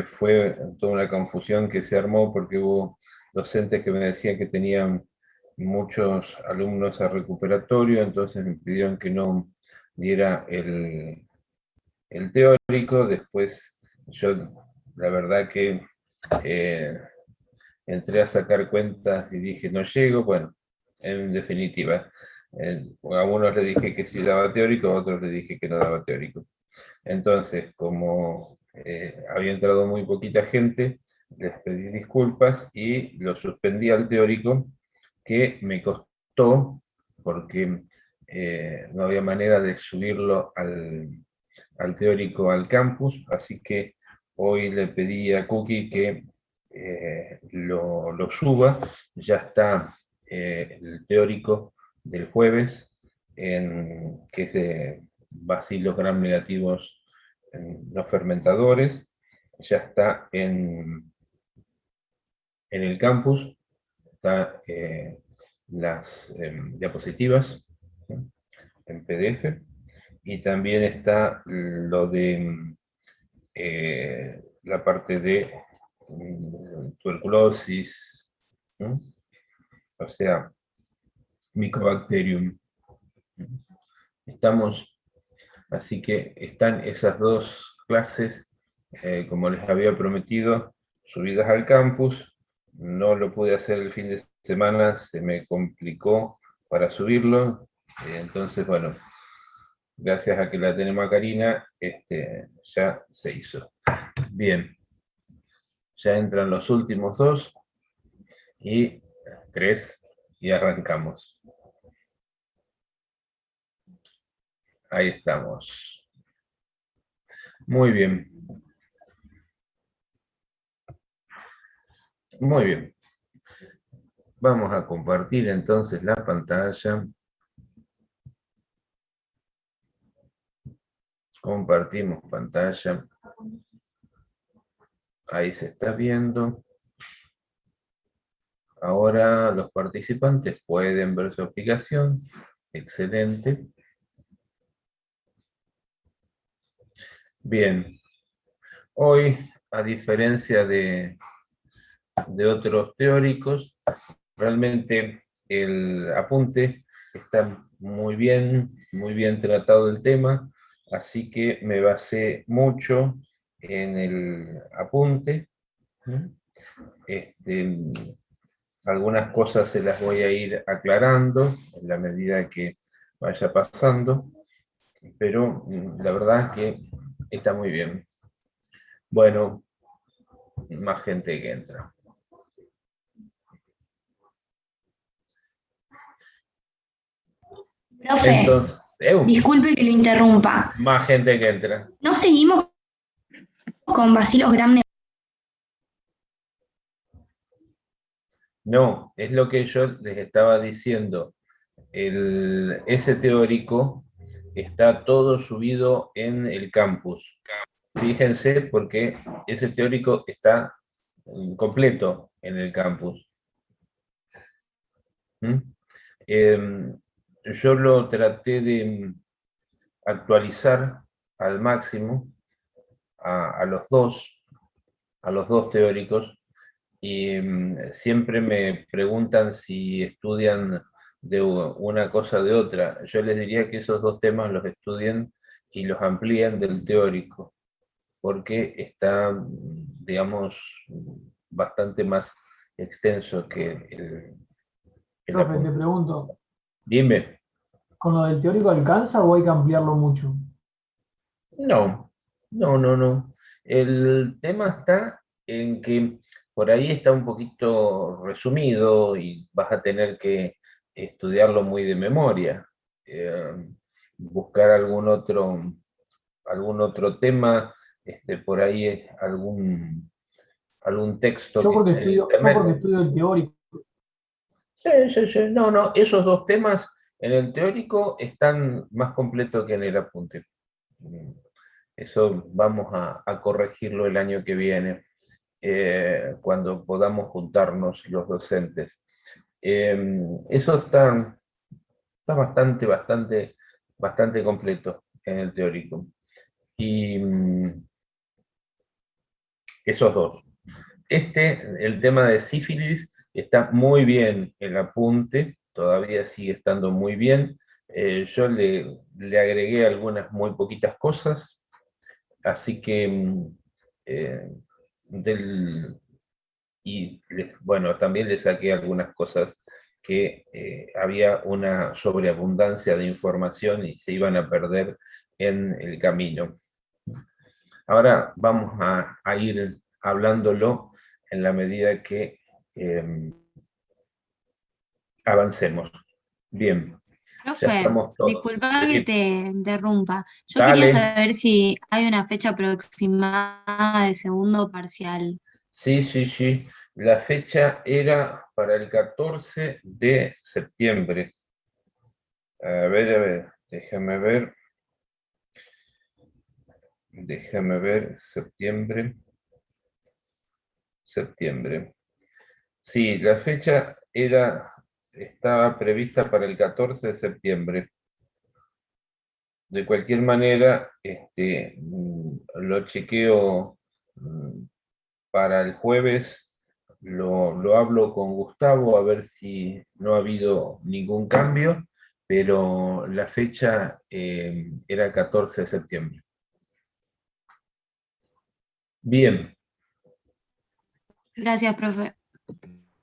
fue toda una confusión que se armó porque hubo docentes que me decían que tenían muchos alumnos a recuperatorio, entonces me pidieron que no diera el teórico. Después yo, la verdad que eh, entré a sacar cuentas y dije, no llego. Bueno, en definitiva, a unos le dije que sí daba teórico, a otros le dije que no daba teórico. Entonces, como había entrado muy poquita gente, les pedí disculpas y lo suspendí al teórico, que me costó porque no había manera de subirlo al teórico al campus, así que hoy le pedí a Cookie que lo suba. Ya está el teórico del jueves, que es de bacilos gram negativos en los fermentadores. Ya está en el campus, está las diapositivas, ¿sí?, en PDF, y también está lo de la parte de tuberculosis, ¿no?, o sea, Mycobacterium. Estamos, así que están esas dos clases, como les había prometido, subidas al campus. No lo pude hacer el fin de semana, se me complicó para subirlo. Entonces, bueno, gracias a que la tenemos a Karina, ya se hizo. Bien, ya entran los últimos dos y tres y arrancamos. Ahí estamos. Muy bien. Muy bien. Vamos a compartir entonces la pantalla. Compartimos pantalla. Ahí se está viendo. Ahora los participantes pueden ver su aplicación. Excelente. Bien. Hoy, a diferencia de otros teóricos, realmente el apunte está muy bien tratado el tema, así que me basé mucho en el apunte. Este, algunas cosas se las voy a ir aclarando en la medida que vaya pasando, pero la verdad es que está muy bien. Bueno, más gente que entra. Profe, Entonces, disculpe que lo interrumpa. más gente que entra. ¿No seguimos con Bacilos Gram? No, es lo que yo les estaba diciendo. Ese teórico está todo subido en el campus. Fíjense porque ese teórico está completo en el campus. ¿Mm? Yo lo traté de actualizar al máximo a, a los dos teóricos, y siempre me preguntan si estudian de una cosa o de otra. Yo les diría que esos dos temas los estudien y los amplíen del teórico, porque está, digamos, bastante más extenso que el Profe, te apunte. pregunto, Dime. ¿con lo del teórico alcanza o hay que ampliarlo mucho? No, no. El tema está en que por ahí está un poquito resumido y vas a tener que estudiarlo muy de memoria. Eh, Buscar algún otro tema, por ahí algún texto que esté en Yo internet. porque estudio el teórico. Sí. No, esos dos temas en el teórico están más completos que en el apunte. Eso vamos a corregirlo el año que viene, cuando podamos juntarnos los docentes. Eso está bastante completo en el teórico. Y esos dos. El tema de sífilis, está muy bien el apunte, todavía sigue estando muy bien. Yo le agregué algunas muy poquitas cosas, así que eh, bueno, también le saqué algunas cosas que había una sobreabundancia de información y se iban a perder en el camino. Ahora vamos a ir hablándolo en la medida que avancemos. Bien, ya Profe, estamos todos. disculpa que Sí, te interrumpa. Yo quería dale. saber si hay una fecha aproximada de segundo parcial. Sí, sí, sí. La fecha era para el 14 de septiembre. A ver, déjame ver, septiembre. Sí, la fecha estaba prevista para el 14 de septiembre. De cualquier manera, lo chequeo para el jueves, lo hablo con Gustavo a ver si no ha habido ningún cambio, pero la fecha era 14 de septiembre. Bien, Gracias, profe.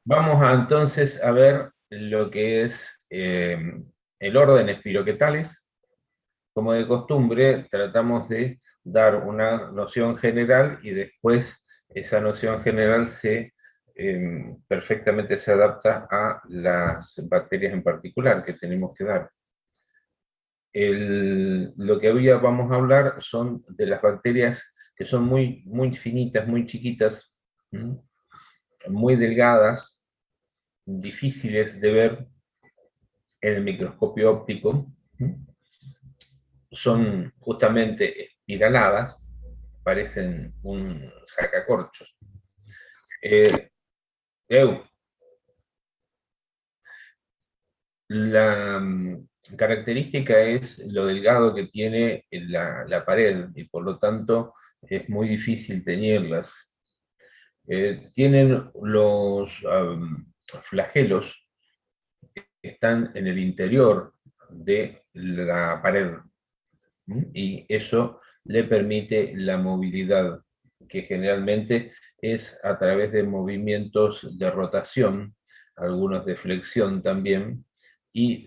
vamos entonces a ver lo que es el orden espiroquetales. Como de costumbre, tratamos de dar una noción general y después esa noción general perfectamente se adapta a las bacterias en particular que tenemos que dar. Lo que hoy vamos a hablar son de las bacterias que son muy, muy finitas, muy chiquitas, muy delgadas, difíciles de ver en el microscopio óptico. Son justamente espiraladas, parecen un sacacorchos. La característica es lo delgado que tiene la pared y por lo tanto es muy difícil teñirlas. Tienen los flagelos que están en el interior de la pared. Y eso le permite la movilidad, que generalmente es a través de movimientos de rotación, algunos de flexión también, y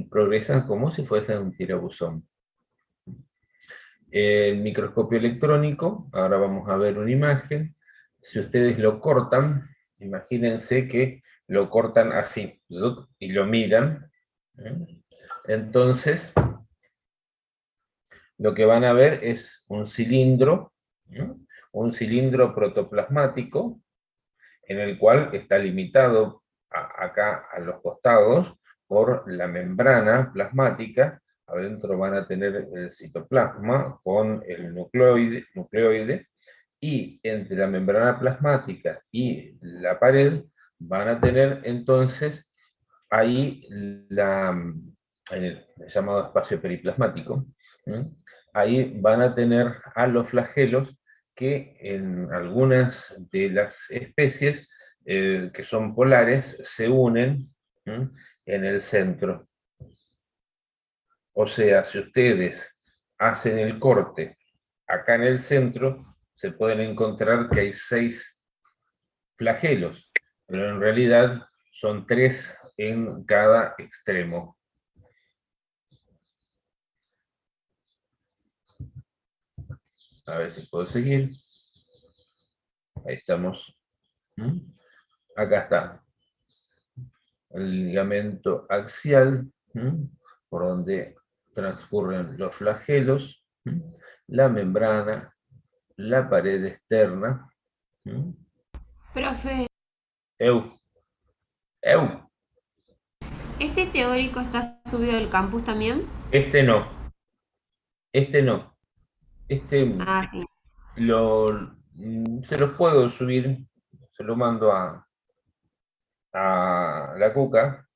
progresan como si fuesen un tirabuzón. El microscopio electrónico, ahora vamos a ver una imagen, si ustedes lo cortan, imagínense que lo cortan así, y lo miran, entonces lo que van a ver es un cilindro, ¿no? Un cilindro protoplasmático, en el cual está limitado acá a los costados por la membrana plasmática. Adentro van a tener el citoplasma con el nucleoide, y entre la membrana plasmática y la pared van a tener entonces ahí el llamado espacio periplasmático. Ahí van a tener a los flagelos que en algunas de las especies que son polares se unen en el centro. O sea, si ustedes hacen el corte acá en el centro, se pueden encontrar que hay 6 flagelos, pero en realidad son 3 en cada extremo. A ver si puedo seguir. Ahí estamos. Acá está el ligamento axial, por donde transcurren los flagelos, la membrana, la pared externa. Profe, Eu, eu, ¿este teórico está subido al campus también? este no, este no. Este Ah, sí. se los puedo subir, se lo mando a la Cuca,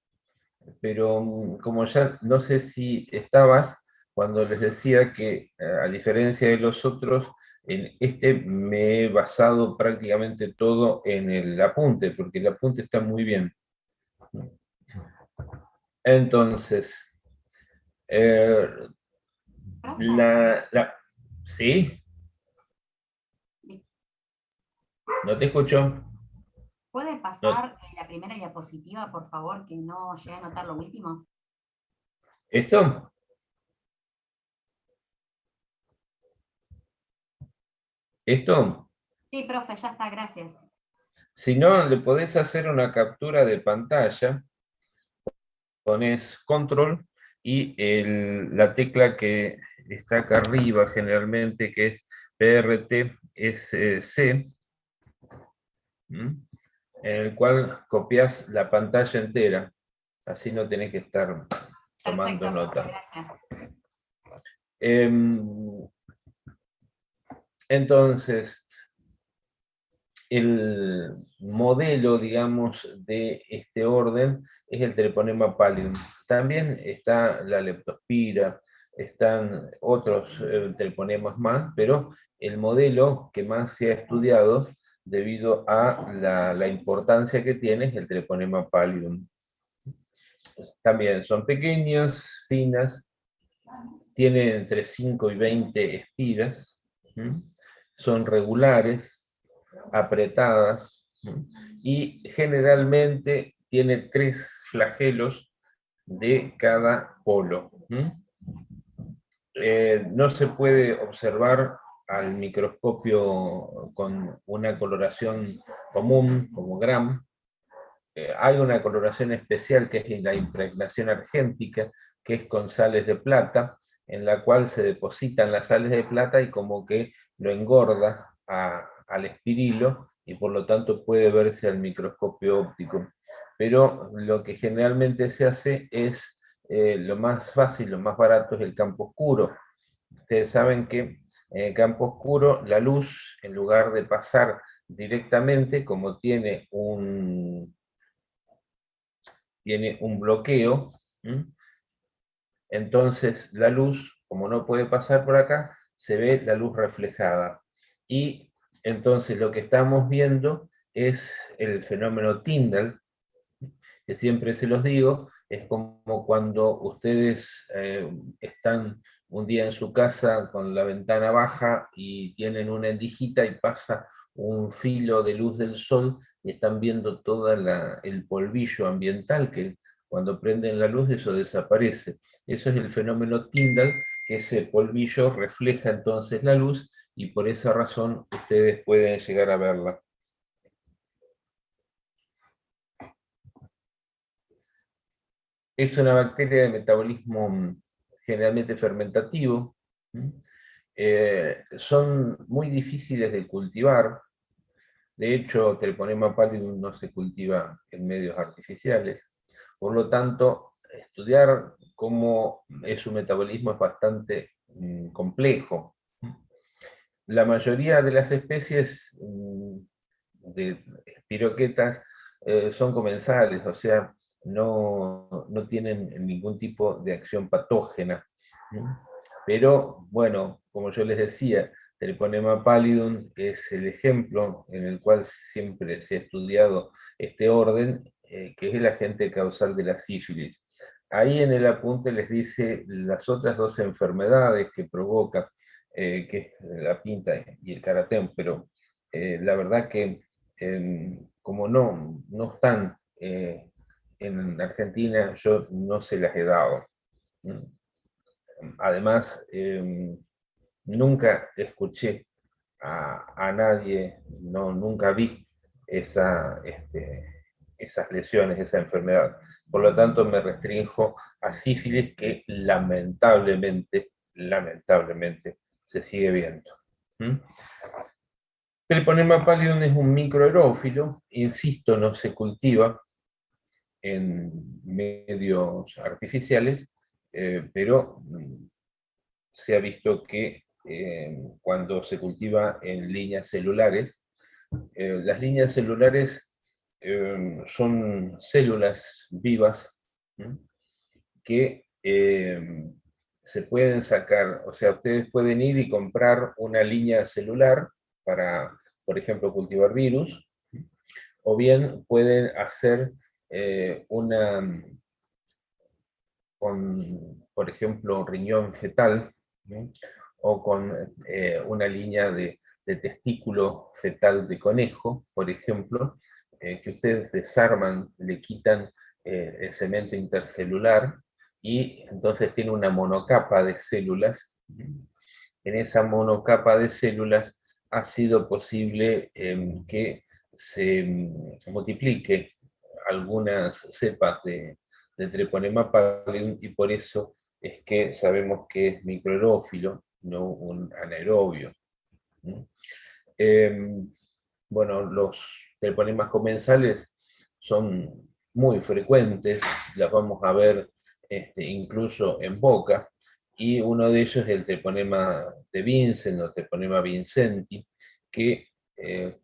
pero como ya no sé si estabas cuando les decía que a diferencia de los otros, En este me he basado prácticamente todo en el apunte, porque el apunte está muy bien. Entonces, ¿sí? ¿No te escucho? ¿Puede No. pasar la primera diapositiva, por favor, que no llegué a notar lo último? ¿Esto? ¿Esto? Sí, profe, ya está, gracias. Si no, le podés hacer una captura de pantalla, pones control y la tecla que está acá arriba generalmente, que es PRT-C, en el cual copias la pantalla entera, así no tenés que estar tomando Perfecto, nota. profe, gracias. Entonces, el modelo, digamos, de este orden es el Treponema pallidum. También está la leptospira, están otros treponemas más, pero el modelo que más se ha estudiado debido a la importancia que tiene es el Treponema pallidum. También son pequeñas, finas, tienen entre 5 y 20 espiras, son regulares, apretadas, y generalmente tiene 3 flagelos de cada polo. No se puede observar al microscopio con una coloración común, como Gram. Hay una coloración especial que es la impregnación argéntica, que es con sales de plata, en la cual se depositan las sales de plata y como que lo engorda al espirilo y por lo tanto puede verse al microscopio óptico. Pero lo que generalmente se hace es, lo más fácil, lo más barato es el campo oscuro. Ustedes saben que en el campo oscuro la luz, en lugar de pasar directamente, como tiene un bloqueo, entonces la luz, como no puede pasar por acá, se ve la luz reflejada. Y entonces lo que estamos viendo es el fenómeno Tyndall, que siempre se los digo, es como cuando ustedes están un día en su casa con la ventana baja y tienen una endijita y pasa un filo de luz del sol y están viendo todo el polvillo ambiental que cuando prenden la luz eso desaparece. Eso es el fenómeno Tyndall, que ese polvillo refleja entonces la luz y por esa razón ustedes pueden llegar a verla. Es una bacteria de metabolismo generalmente fermentativo. Son muy difíciles de cultivar. De hecho, Treponema pallidum no se cultiva en medios artificiales. Por lo tanto, estudiar cómo es su metabolismo es bastante complejo. La mayoría de las especies de espiroquetas son comensales, o sea, no tienen ningún tipo de acción patógena. Pero, bueno, como yo les decía, Treponema pallidum es el ejemplo en el cual siempre se ha estudiado este orden, que es el agente causal de la sífilis. Ahí en el apunte les dice las otras 2 enfermedades que provoca, que es la pinta y el caratén, pero la verdad que como no están en Argentina, yo no se las he dado. Además, nunca escuché a nadie, nunca vi esas lesiones, esa enfermedad. Por lo tanto, me restrinjo a sífilis que lamentablemente se sigue viendo. Treponema pallidum es un microaerófilo, insisto, no se cultiva en medios artificiales, pero se ha visto que cuando se cultiva en líneas celulares, las líneas celulares son células vivas que se pueden sacar, o sea, ustedes pueden ir y comprar una línea celular para, por ejemplo, cultivar virus, o bien pueden hacer con, por ejemplo, riñón fetal, ¿no? O con una línea de testículo fetal de conejo, por ejemplo, que ustedes desarman, le quitan el cemento intercelular, y entonces tiene una monocapa de células. En esa monocapa de células ha sido posible que se multiplique algunas cepas de Treponema pallidum, y por eso es que sabemos que es microaerófilo, no un anaerobio. Bueno, los treponemas comensales son muy frecuentes, las vamos a ver incluso en boca, y uno de ellos es el treponema de Vincent o treponema vincenti, que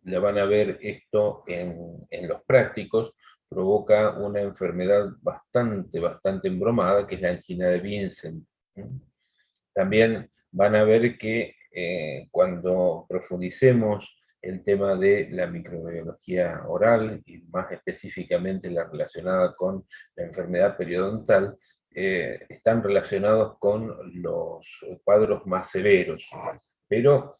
la van a ver esto en los prácticos, provoca una enfermedad bastante embromada, que es la angina de Vincent. También van a ver que cuando profundicemos el tema de la microbiología oral, y más específicamente la relacionada con la enfermedad periodontal, están relacionados con los cuadros más severos, pero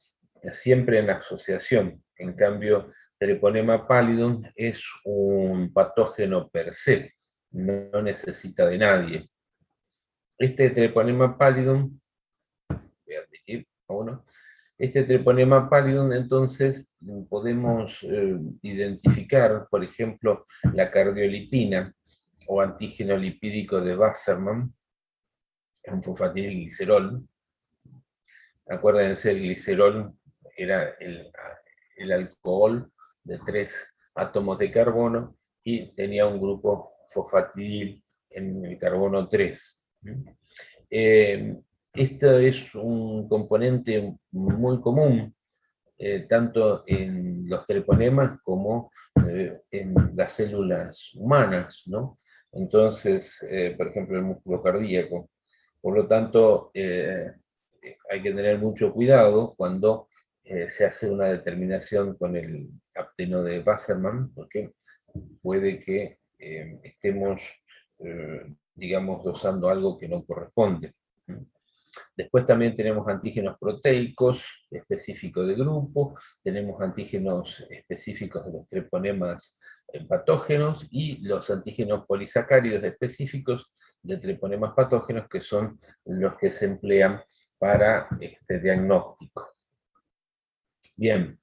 siempre en asociación. En cambio, Treponema pallidum es un patógeno per se, no necesita de nadie. Este Treponema pallidum, voy a admitir a uno, este Treponema pallidum, entonces podemos identificar, por ejemplo, la cardiolipina o antígeno lipídico de Wassermann, un fosfatidilglicerol. Acuérdense, el glicerol era el alcohol de 3 átomos de carbono y tenía un grupo fosfatidil en el carbono 3. Esto es un componente muy común, tanto en los treponemas como en las células humanas, ¿no? Entonces, por ejemplo, el músculo cardíaco. Por lo tanto, hay que tener mucho cuidado cuando se hace una determinación con el apteno de Wassermann, porque puede que estemos, digamos, dosando algo que no corresponde. Después también tenemos antígenos proteicos específicos de grupo, tenemos antígenos específicos de los treponemas patógenos, y los antígenos polisacáridos específicos de treponemas patógenos, que son los que se emplean para este diagnóstico. Bien.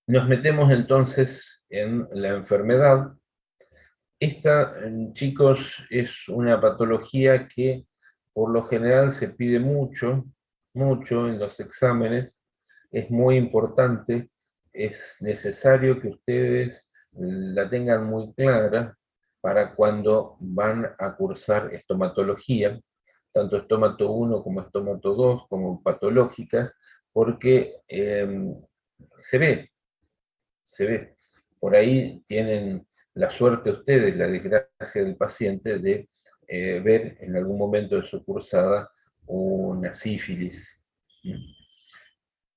Nos metemos entonces en la enfermedad. Esta, chicos, es una patología que por lo general se pide mucho en los exámenes, es muy importante, es necesario que ustedes la tengan muy clara para cuando van a cursar estomatología, tanto estomato 1 como estomato 2, como patológicas, porque se ve. Por ahí tienen la suerte ustedes, la desgracia del paciente, de ver en algún momento de su cursada una sífilis.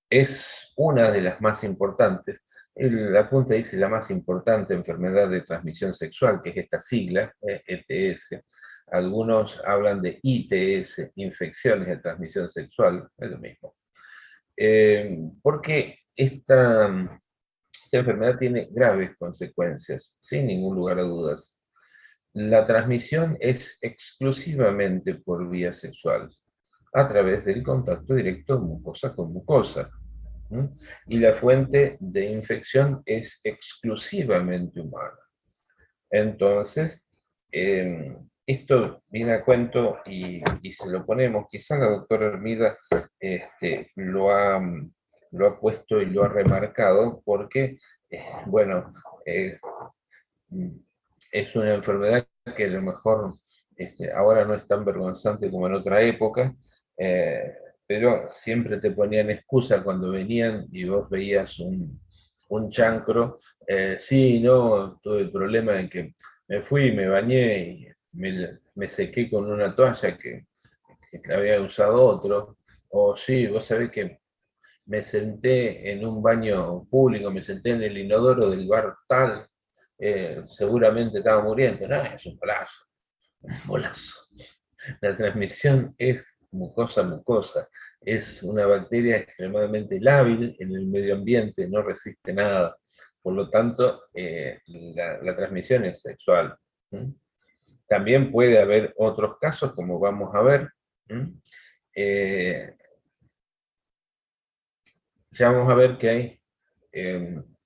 Es una de las más importantes. La punta dice la más importante enfermedad de transmisión sexual, que es esta sigla, ETS. Algunos hablan de ITS, infecciones de transmisión sexual, es lo mismo. Porque esta enfermedad tiene graves consecuencias, sin ningún lugar a dudas. La transmisión es exclusivamente por vía sexual, a través del contacto directo mucosa con mucosa. Y la fuente de infección es exclusivamente humana. Entonces, esto viene a cuento y se lo ponemos, quizá la doctora Hermida lo ha puesto y lo ha remarcado, porque, bueno, es una enfermedad que a lo mejor ahora no es tan vergonzante como en otra época, pero siempre te ponían excusa cuando venían y vos veías un chancro. Sí, no, tuve el problema en que me fui, me bañé y me sequé con una toalla que había usado otro, o sí, vos sabés que me senté en un baño público, me senté en el inodoro del bar tal, seguramente estaba muriendo. No, es un bolazo, un bolazo. La transmisión es mucosa a mucosa, es una bacteria extremadamente lábil en el medio ambiente, no resiste nada. Por lo tanto, la transmisión es sexual. ¿Mm? También puede haber otros casos, como vamos a ver. ¿Mm? Ya vamos a ver que hay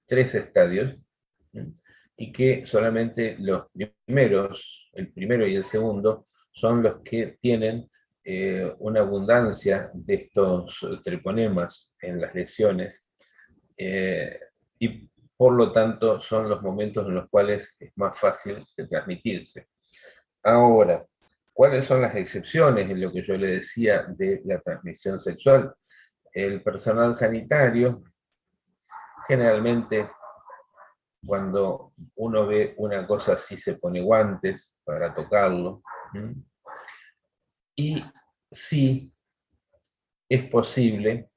3 estadios, ¿sí? Y que solamente los primeros, el primero y el segundo, son los que tienen una abundancia de estos treponemas en las lesiones, y por lo tanto son los momentos en los cuales es más fácil de transmitirse. Ahora, ¿cuáles son las excepciones en lo que yo le decía de la transmisión sexual? El personal sanitario, generalmente, cuando uno ve una cosa así, se pone guantes para tocarlo. Y sí es posible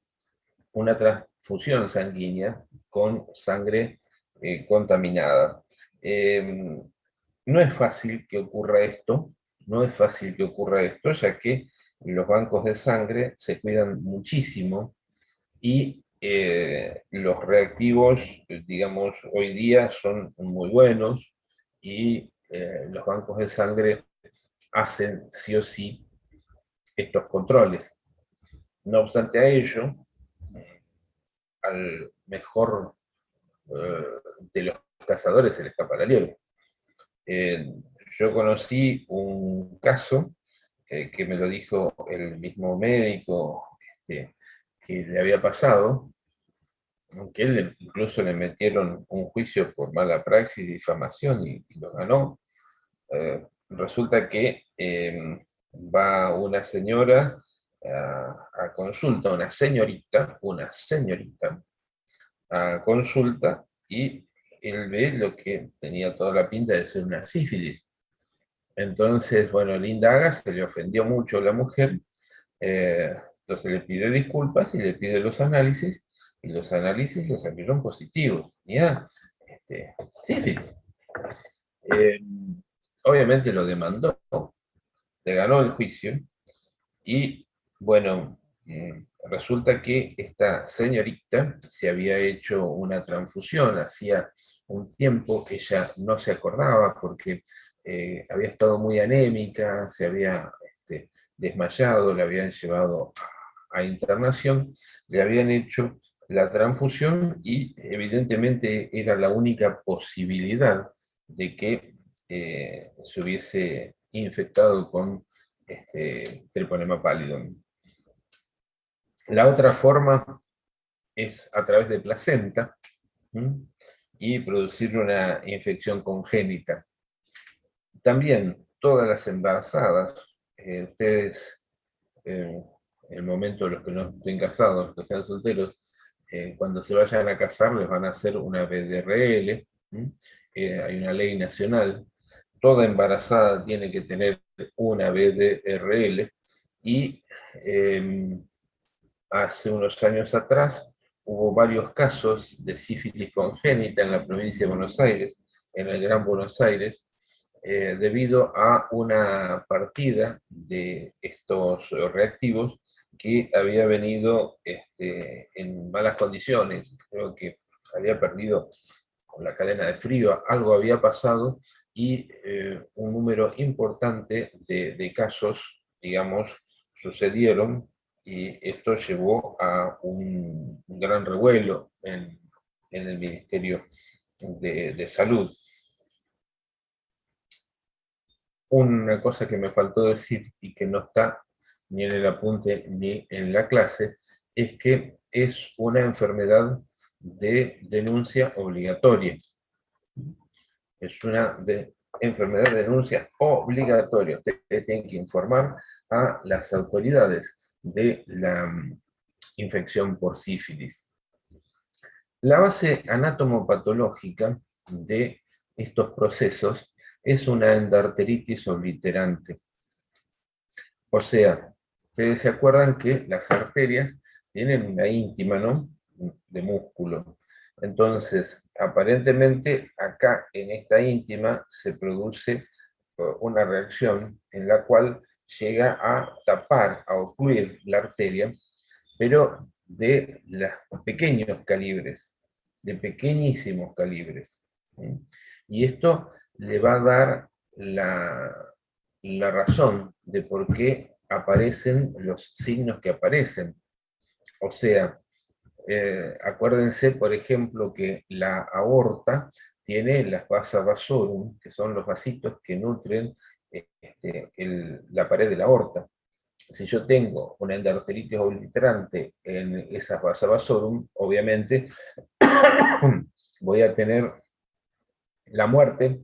una transfusión sanguínea con sangre contaminada. No es fácil que ocurra esto, no es fácil que ocurra esto, ya que los bancos de sangre se cuidan muchísimo y los reactivos, digamos, hoy día son muy buenos y los bancos de sangre hacen sí o sí estos controles. No obstante a ello, al mejor de los cazadores se le escapa la liebre. Yo conocí un caso que me lo dijo el mismo médico que le había pasado, que él incluso le metieron un juicio por mala praxis y difamación y lo ganó. Resulta que va una señora a consulta, una señorita, a consulta, y él ve lo que tenía toda la pinta de ser una sífilis. Entonces, bueno, él indaga, se le ofendió mucho a la mujer, entonces le pide disculpas y le pide los análisis, y los análisis le salieron positivos. Ya, sífilis. Obviamente lo demandó, le ganó el juicio, y bueno, resulta que esta señorita se había hecho una transfusión hacía un tiempo, que ella no se acordaba porque había estado muy anémica, se había desmayado, la habían llevado a internación, le habían hecho la transfusión y evidentemente era la única posibilidad de que se hubiese infectado con treponema pallidum. La otra forma es a través de placenta, y producir una infección congénita. También todas las embarazadas, ustedes, en el momento de los que no estén casados, los que sean solteros, cuando se vayan a casar les van a hacer una VDRL, hay una ley nacional, toda embarazada tiene que tener una VDRL, y hace unos años atrás hubo varios casos de sífilis congénita en la provincia de Buenos Aires, en el Gran Buenos Aires, debido a una partida de estos reactivos que había venido en malas condiciones. Creo que había perdido con la cadena de frío, algo había pasado, y un número importante de casos, digamos, sucedieron, y esto llevó a un gran revuelo en el Ministerio de Salud. Una cosa que me faltó decir y que no está ni en el apunte ni en la clase, es que es una enfermedad de denuncia obligatoria. Es una enfermedad de denuncia obligatoria. Ustedes tienen que informar a las autoridades de la infección por sífilis. La base anatomopatológica de estos procesos es una endarteritis obliterante. O sea, ustedes se acuerdan que las arterias tienen una íntima, ¿no?, de músculo. Entonces, aparentemente, acá en esta íntima se produce una reacción en la cual llega a tapar, a ocluir la arteria, pero de los pequeños calibres, de pequeñísimos calibres. Y esto le va a dar la razón de por qué aparecen los signos que aparecen. O sea, acuérdense, por ejemplo, que la aorta tiene las vasa vasorum, que son los vasitos que nutren la pared de la aorta. Si yo tengo una endarteritis obliterante en esas vasa vasorum, obviamente voy a tener la muerte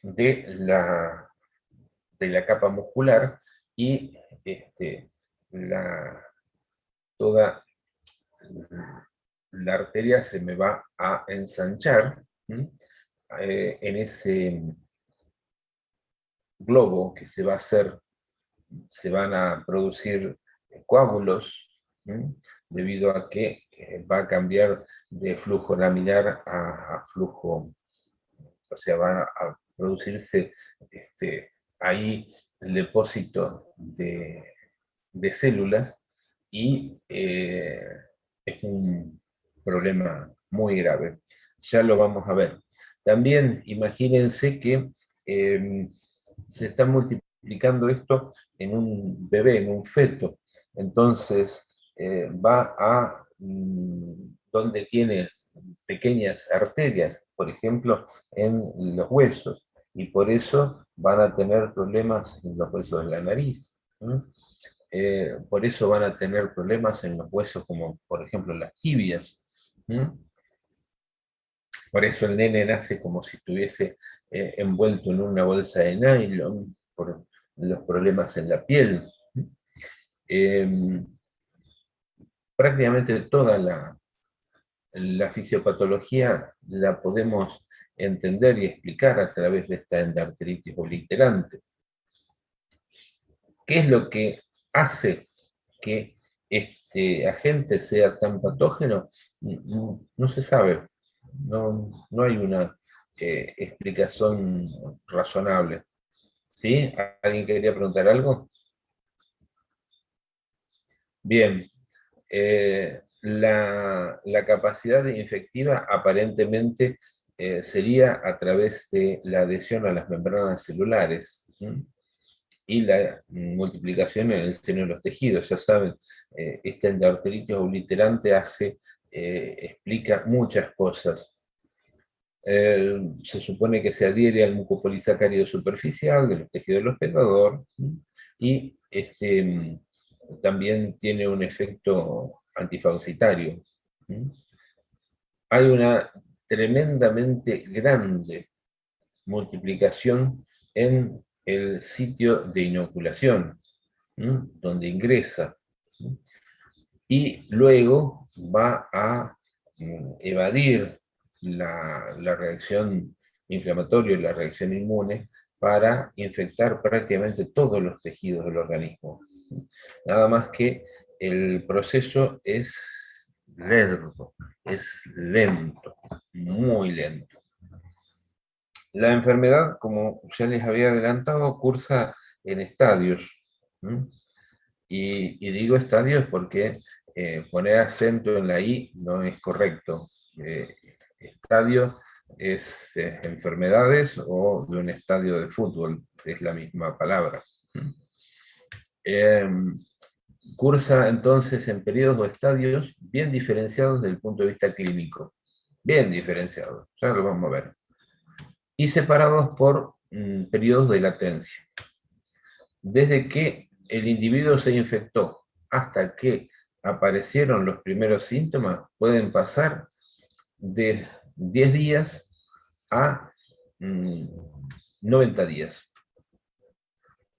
de la capa muscular y toda la arteria se me va a ensanchar en ese globo que se va a hacer, se van a producir coágulos, debido a que va a cambiar de flujo laminar a flujo, o sea, va a producirse ahí el depósito de células y es un problema muy grave. Ya lo vamos a ver. También imagínense que se está multiplicando esto en un bebé, en un feto. Entonces va a donde tiene pequeñas arterias, por ejemplo, en los huesos, y por eso van a tener problemas en los huesos de la nariz. Por eso van a tener problemas en los huesos como, por ejemplo, las tibias. Por eso el nene nace como si estuviese envuelto en una bolsa de nylon, por los problemas en la piel. Prácticamente toda la fisiopatología la podemos entender y explicar a través de esta endarteritis obliterante. ¿Qué es lo que hace que este agente sea tan patógeno? No se sabe, no hay una explicación razonable. ¿Sí? ¿Alguien quería preguntar algo? Bien. La capacidad infectiva aparentemente sería a través de la adhesión a las membranas celulares y la multiplicación en el seno de los tejidos. Ya saben, esta endarteritis obliterante explica muchas cosas. Se supone que se adhiere al mucopolisacárido superficial de los tejidos del hospedador y también tiene un efecto antifagocitario. Hay una tremendamente grande multiplicación en el sitio de inoculación, donde ingresa, y luego va a evadir la reacción inflamatoria y la reacción inmune para infectar prácticamente todos los tejidos del organismo. Nada más que el proceso es lento, muy lento. La enfermedad, como ya les había adelantado, cursa en estadios. Y digo estadios porque poner acento en la I no es correcto. Estadio es enfermedades o de un estadio de fútbol, es la misma palabra. Cursa entonces en periodos o estadios bien diferenciados desde el punto de vista clínico. Bien diferenciados, ya lo vamos a ver. Y separados por periodos de latencia. Desde que el individuo se infectó hasta que aparecieron los primeros síntomas, pueden pasar de 10 días a 90 días.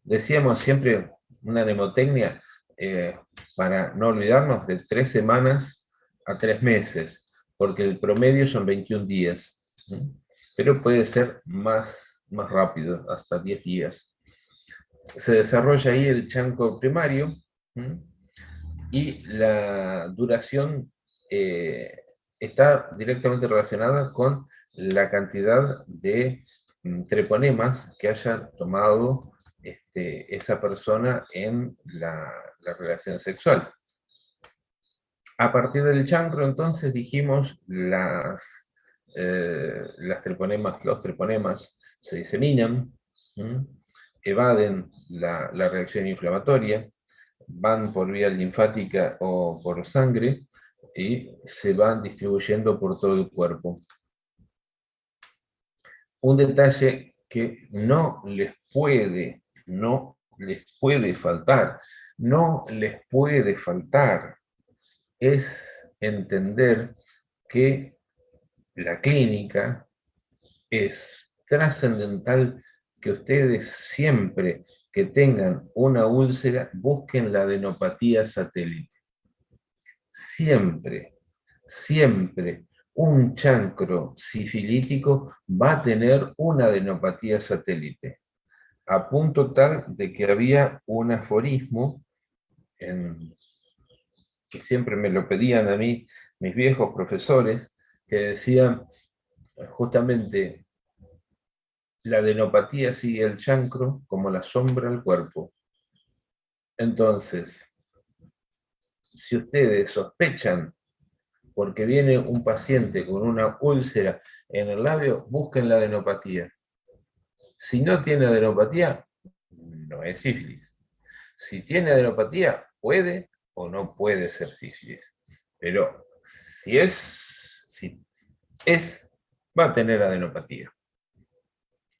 Decíamos siempre una mnemotecnia para no olvidarnos, de 3 semanas a 3 meses, porque el promedio son 21 días. pero puede ser más rápido, hasta 10 días. Se desarrolla ahí el chancro primario, y la duración está directamente relacionada con la cantidad de treponemas que haya tomado esa persona en la relación sexual. A partir del chancro, entonces, dijimos, los treponemas se diseminan, evaden la reacción inflamatoria, van por vía linfática o por sangre, y se van distribuyendo por todo el cuerpo. Un detalle que no les puede faltar, es entender que la clínica es trascendental, que ustedes siempre que tengan una úlcera busquen la adenopatía satélite. Siempre, siempre un chancro sifilítico va a tener una adenopatía satélite, a punto tal de que había un aforismo que siempre me lo pedían a mí mis viejos profesores, que decían justamente: la adenopatía sigue el chancro como la sombra al cuerpo. Entonces, si ustedes sospechan, porque viene un paciente con una úlcera en el labio, busquen la adenopatía. Si no tiene adenopatía, no es sífilis. Si tiene adenopatía, puede o no puede ser sífilis. Pero si es, va a tener adenopatía.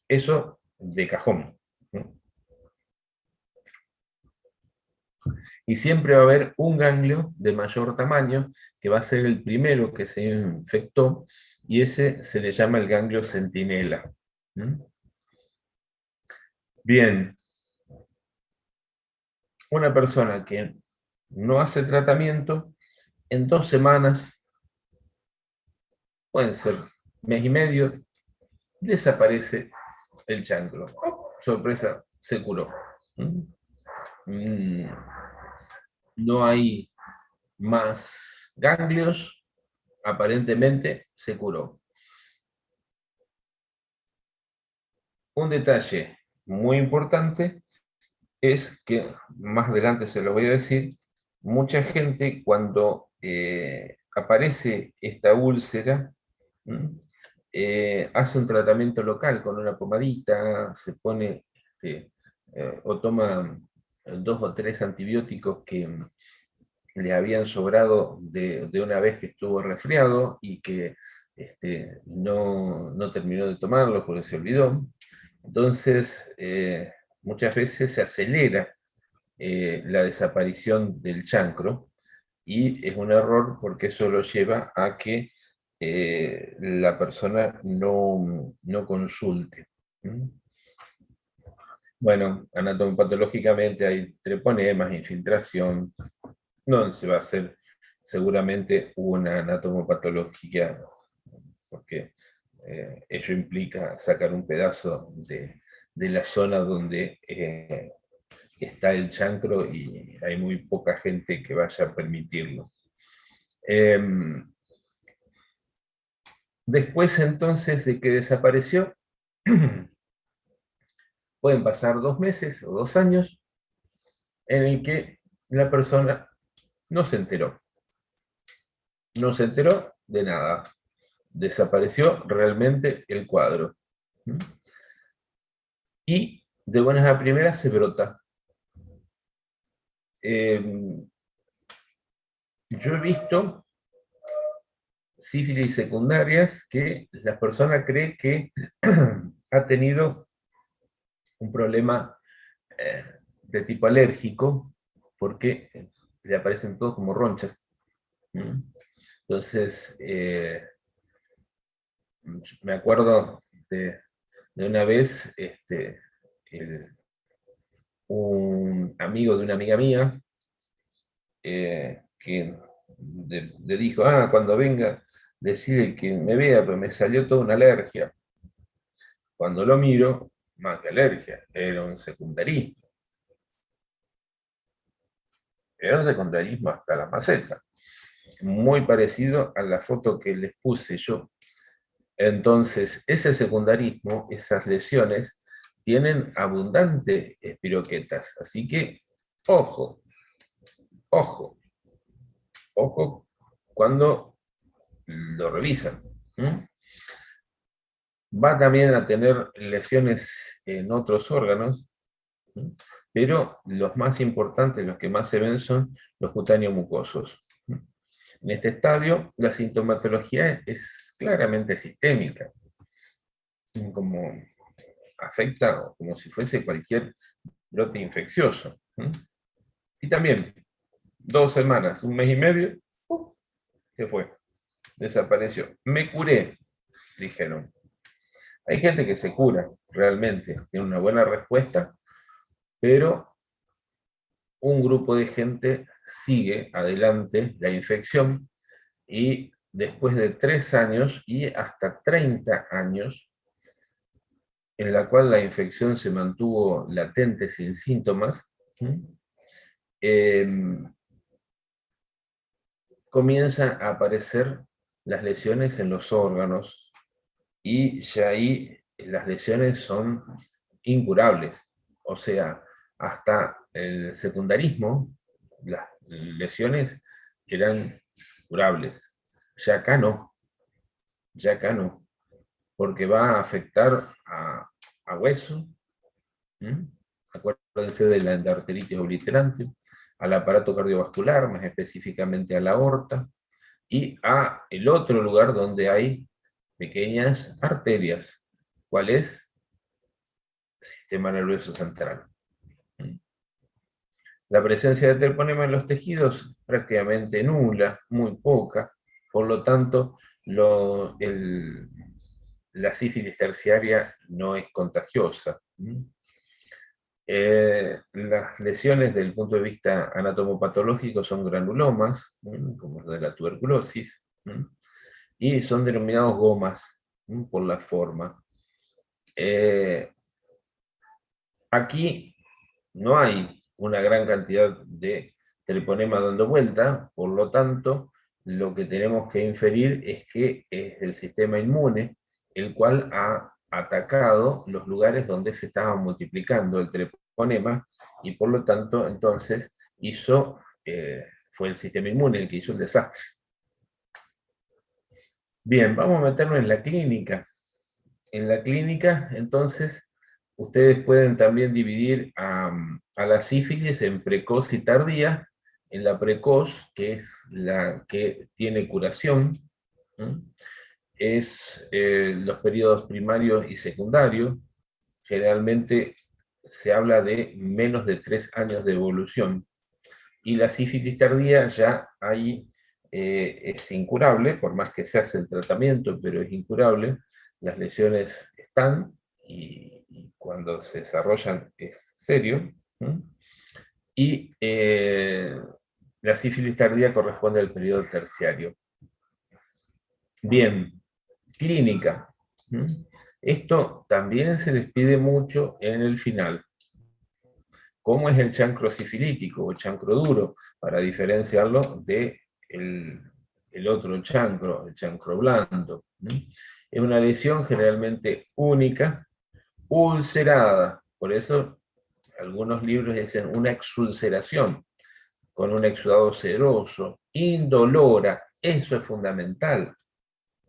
Eso de cajón. Y siempre va a haber un ganglio de mayor tamaño, que va a ser el primero que se infectó, y ese se le llama el ganglio centinela. Bien. Una persona que no hace tratamiento, en 2 semanas, pueden ser mes y medio, desaparece el chancro. ¡Oh! Sorpresa, se curó. No hay más ganglios, aparentemente se curó. Un detalle muy importante es que, más adelante se lo voy a decir, mucha gente cuando aparece esta úlcera, hace un tratamiento local con una pomadita, se pone o toma 2 o 3 antibióticos que le habían sobrado de una vez que estuvo resfriado y que no terminó de tomarlo porque se olvidó. Entonces, muchas veces se acelera la desaparición del chancro, y es un error porque eso lo lleva a que la persona no consulte. Bueno, anatomopatológicamente hay treponemas, infiltración, no se va a hacer seguramente una anatomopatología, porque ello implica sacar un pedazo de la zona donde está el chancro, y hay muy poca gente que vaya a permitirlo. Después, entonces, de que desapareció, pueden pasar 2 meses o 2 años en el que la persona no se enteró. No se enteró de nada. Desapareció realmente el cuadro. Y de buenas a primeras se brota. Yo he visto sífilis secundarias que la persona cree que ha tenido un problema de tipo alérgico, porque le aparecen todos como ronchas. Entonces, me acuerdo de una vez, un amigo de una amiga mía, que le dijo: cuando venga, decide que me vea, pero me salió toda una alergia. Cuando lo miro, más que alergia, era un secundarismo. Era un secundarismo hasta la maceta. Muy parecido a la foto que les puse yo. Entonces, ese secundarismo, esas lesiones, tienen abundantes espiroquetas. Así que, ojo, ojo, ojo cuando lo revisan. Va también a tener lesiones en otros órganos, pero los más importantes, los que más se ven, son los cutáneos mucosos. En este estadio, la sintomatología es claramente sistémica, como afecta como si fuese cualquier brote infeccioso. Y también, 2 semanas, 1 mes y medio, ¿qué fue? Desapareció. Me curé, dijeron. Hay gente que se cura, realmente, tiene una buena respuesta, pero un grupo de gente sigue adelante la infección y después de 3 años y hasta 30 años, en la cual la infección se mantuvo latente sin síntomas, comienzan a aparecer las lesiones en los órganos y ya ahí las lesiones son incurables. O sea, hasta el secundarismo, las lesiones eran curables. Ya acá no, porque va a afectar a hueso, acuérdense de la endarteritis obliterante, al aparato cardiovascular, más específicamente a la aorta, y a el otro lugar donde hay pequeñas arterias. ¿Cuál es? Sistema nervioso central. La presencia de treponema en los tejidos prácticamente nula, muy poca, por lo tanto la sífilis terciaria no es contagiosa. Las lesiones desde el punto de vista anatomopatológico son granulomas, como los de la tuberculosis, y son denominados gomas por la forma. Aquí no hay una gran cantidad de treponema dando vuelta, por lo tanto, lo que tenemos que inferir es que es el sistema inmune el cual ha atacado los lugares donde se estaba multiplicando el treponema y por lo tanto, entonces, fue el sistema inmune el que hizo el desastre. Bien, vamos a meternos en la clínica. En la clínica, entonces, ustedes pueden también dividir a la sífilis en precoz y tardía. En la precoz, que es la que tiene curación, es los periodos primarios y secundarios. Generalmente se habla de menos de 3 años de evolución. Y la sífilis tardía ya ahí es incurable, por más que se hace el tratamiento, pero es incurable. Las lesiones están y cuando se desarrollan es serio. Y la sífilis tardía corresponde al periodo terciario. Bien, clínica. Esto también se les pide mucho en el final. ¿Cómo es el chancro sifilítico o chancro duro? Para diferenciarlo de el otro chancro, el chancro blando. Es una lesión generalmente única, ulcerada. Por eso algunos libros dicen una exulceración, con un exudado seroso, indolora. Eso es fundamental.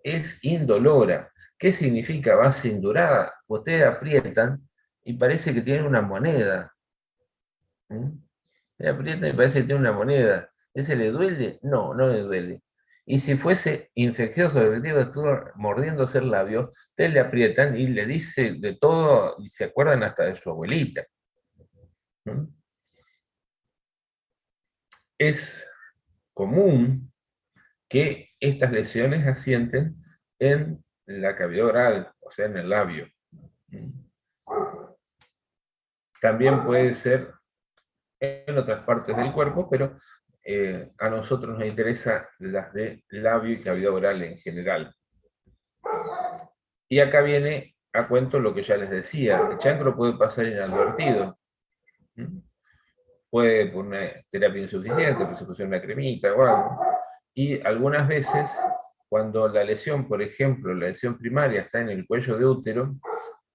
Es indolora. ¿Qué significa base indurada? Ustedes aprietan y parece que tienen una moneda. Le aprieta y parece que tiene una moneda. ¿Ese le duele? No, no le duele. Y si fuese infeccioso, el tipo estuvo mordiéndose el labio, ustedes le aprietan y le dice de todo, y se acuerdan hasta de su abuelita. Es común que estas lesiones asienten en la cavidad oral, o sea, en el labio. También puede ser en otras partes del cuerpo, pero a nosotros nos interesa las de labio y cavidad oral en general. Y acá viene a cuento lo que ya les decía, el chancro puede pasar inadvertido. ¿Mm? Puede por una terapia insuficiente, pues se pusieron una cremita o algo. Y algunas veces, cuando la lesión, por ejemplo, la lesión primaria está en el cuello de útero,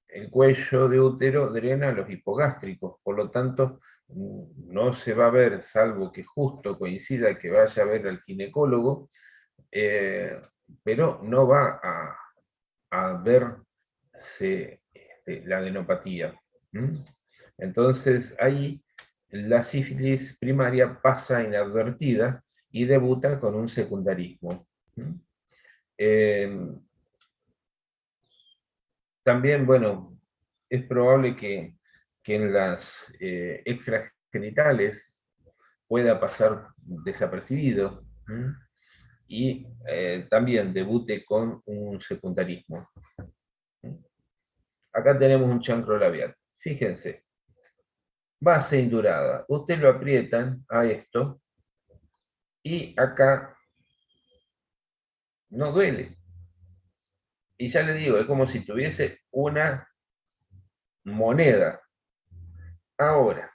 el cuello de útero drena los hipogástricos, por lo tanto, no se va a ver, salvo que justo coincida que vaya a ver al ginecólogo, pero no va a verse la adenopatía. ¿Mm? Entonces, ahí la sífilis primaria pasa inadvertida y debuta con un secundarismo. ¿Mm? También, bueno, es probable que en las extragenitales pueda pasar desapercibido. ¿Mm? Y también debute con un secundarismo. ¿Mm? Acá tenemos un chancro labial. Fíjense, base indurada. Ustedes lo aprietan a esto y acá no duele. Y ya le digo, es como si tuviese una moneda. Ahora,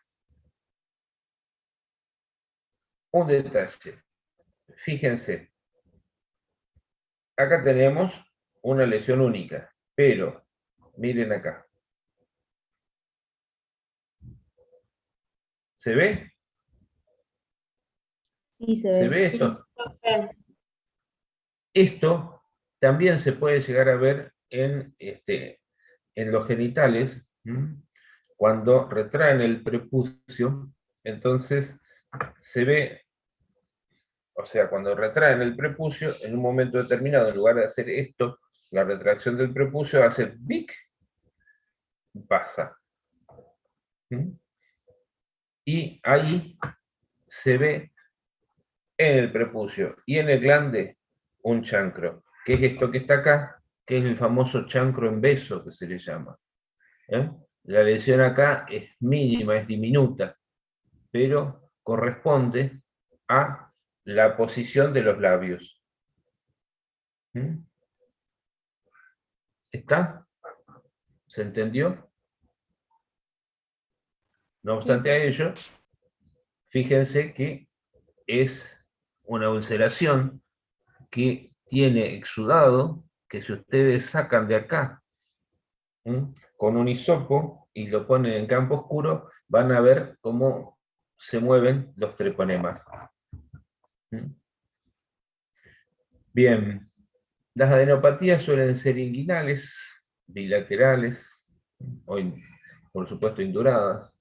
un detalle. Fíjense, acá tenemos una lesión única, pero miren acá. ¿Se ve? Sí, se ¿Se ve. ve esto? Esto también se puede llegar a ver en los genitales, cuando retraen el prepucio, entonces se ve, o sea, cuando retraen el prepucio, en un momento determinado, en lugar de hacer esto, la retracción del prepucio hace ¡bic! Pasa. Y ahí se ve en el prepucio y en el glande un chancro, que es esto que está acá, que es el famoso chancro en beso que se le llama. ¿Eh? La lesión acá es mínima, es diminuta, pero corresponde a la posición de los labios. ¿Mm? ¿Está? ¿Se entendió? No obstante a ello, fíjense que es una ulceración que tiene exudado, que si ustedes sacan de acá con un hisopo y lo ponen en campo oscuro, van a ver cómo se mueven los treponemas. Bien, las adenopatías suelen ser inguinales, bilaterales, o por supuesto induradas,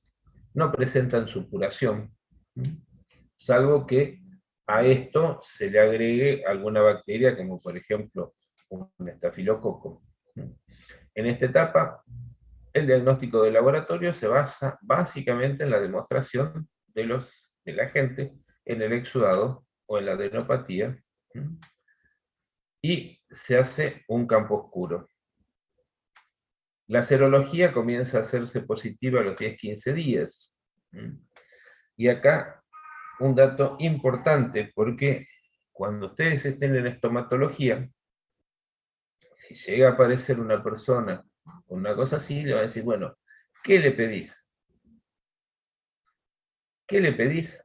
no presentan supuración, salvo que a esto se le agregue alguna bacteria, como por ejemplo un estafilococo. En esta etapa, el diagnóstico de laboratorio se basa básicamente en la demostración del agente en el exudado o en la adenopatía, y se hace un campo oscuro. La serología comienza a hacerse positiva a los 10-15 días. Y acá un dato importante, porque cuando ustedes estén en estomatología, si llega a aparecer una persona con una cosa así, le van a decir, bueno, ¿qué le pedís? ¿Qué le pedís?